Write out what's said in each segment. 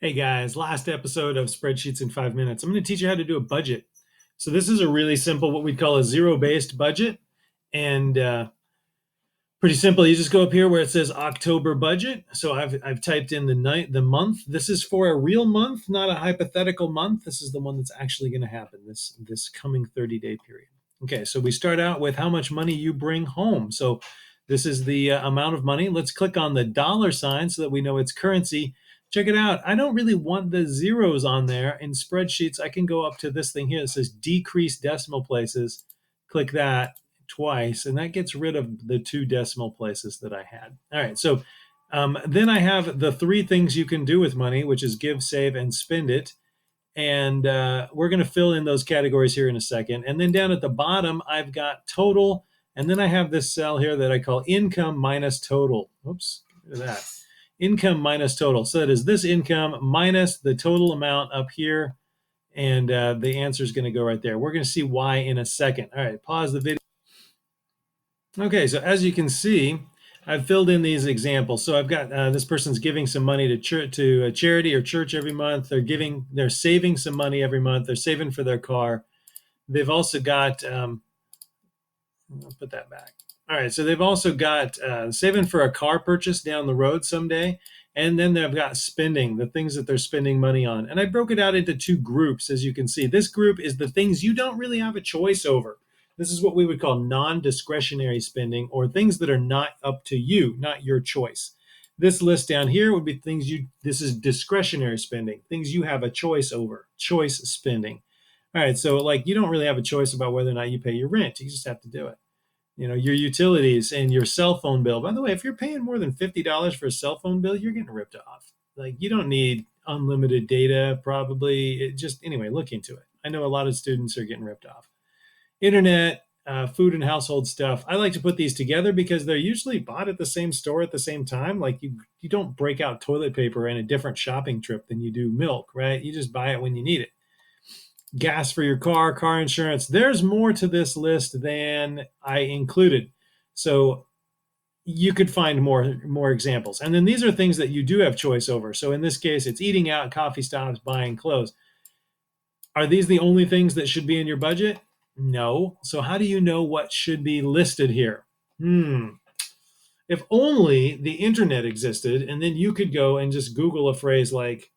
Hey guys, last episode of Spreadsheets in 5 minutes. I'm going to teach you how to do a budget. So this is a really simple, what we'd call a zero-based budget. And pretty simple. You just go up here where it says October budget. So I've typed in the month. This is for a real month, not a hypothetical month. This is the one that's actually going to happen, this coming 30-day period. Okay, so we start out with how much money you bring home. So this is the amount of money. Let's click on the dollar sign so that we know it's currency. Check it out. I don't really want the zeros on there. In spreadsheets, I can go up to this thing here that says decrease decimal places. Click that twice, and that gets rid of the 2 decimal places that I had. All right, so then I have the 3 things you can do with money, which is give, save, and spend it. And we're going to fill in those categories here in a second. And then down at the bottom, I've got total. And then I have this cell here that I call income minus total. Oops, look at that. Income minus total. So that is this income minus the total amount up here. And the answer is going to go right there. We're going to see why in a second. All right, pause the video. Okay, so as you can see, I've filled in these examples. So I've got this person's giving some money to a charity or church every month. They're saving some money every month. They're saving for their car. They've also got, I'll put that back. All right, so they've also got saving for a car purchase down the road someday. And then they've got spending, the things that they're spending money on. And I broke it out into 2 groups, as you can see. This group is the things you don't really have a choice over. This is what we would call non-discretionary spending, or things that are not up to you, not your choice. This list down here would be this is discretionary spending, things you have a choice over, choice spending. All right, so like you don't really have a choice about whether or not you pay your rent. You just have to do it. Your utilities and your cell phone bill. By the way, if you're paying more than $50 for a cell phone bill, you're getting ripped off. Like you don't need unlimited data, probably. Anyway, look into it. I know a lot of students are getting ripped off. Internet, food and household stuff. I like to put these together because they're usually bought at the same store at the same time. Like you don't break out toilet paper in a different shopping trip than you do milk, right? You just buy it when you need it. Gas for your car insurance. There's more to this list than I included. So you could find more examples. And then these are things that you do have choice over. So in this case, it's eating out, coffee stops, buying clothes. Are these the only things that should be in your budget? No. So how do you know what should be listed here? If only the internet existed, and then you could go and just Google a phrase like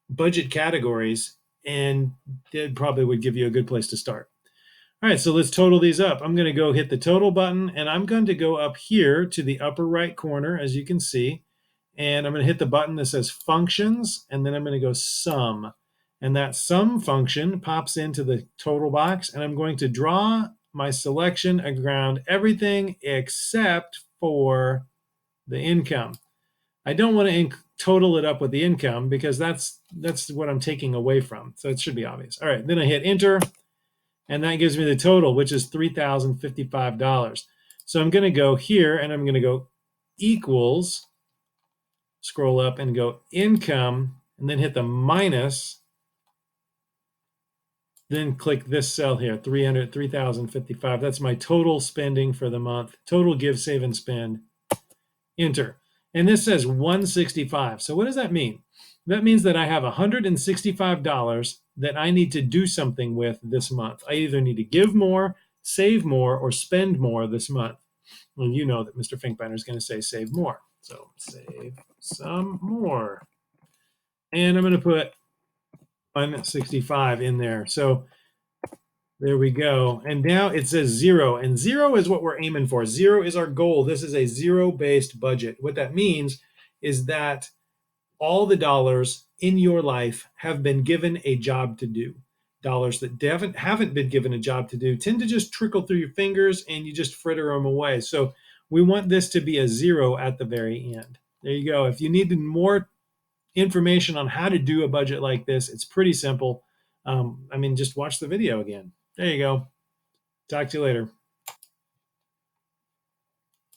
budget categories, and it probably would give you a good place to start. All right, so let's total these up. I'm going to go hit the total button, and I'm going to go up here to the upper right corner, as you can see, and I'm going to hit the button that says functions, and then I'm going to go sum. And that sum function pops into the total box, and I'm going to draw my selection around everything except for the income. I don't want to total it up with the income because that's what I'm taking away from. So it should be obvious. All right, then I hit enter, and that gives me the total, which is $3,055. So I'm going to go here, and I'm going to go equals, scroll up and go income, and then hit the minus. Then click this cell here, 3,055. That's my total spending for the month. Total give, save, and spend. Enter. And this says 165. So what does that mean? That means that I have $165 that I need to do something with this month. I either need to give more, save more, or spend more this month. Well, you know that Mr. Finkbeiner is going to say save more. So save some more. And I'm going to put 165 in there. So there we go. And now it says 0. And 0 is what we're aiming for. 0 is our goal. This is a zero-based budget. What that means is that all the dollars in your life have been given a job to do. Dollars that haven't been given a job to do tend to just trickle through your fingers and you just fritter them away. So we want this to be a 0 at the very end. There you go. If you need more information on how to do a budget like this, it's pretty simple. Just watch the video again. There you go. Talk to you later.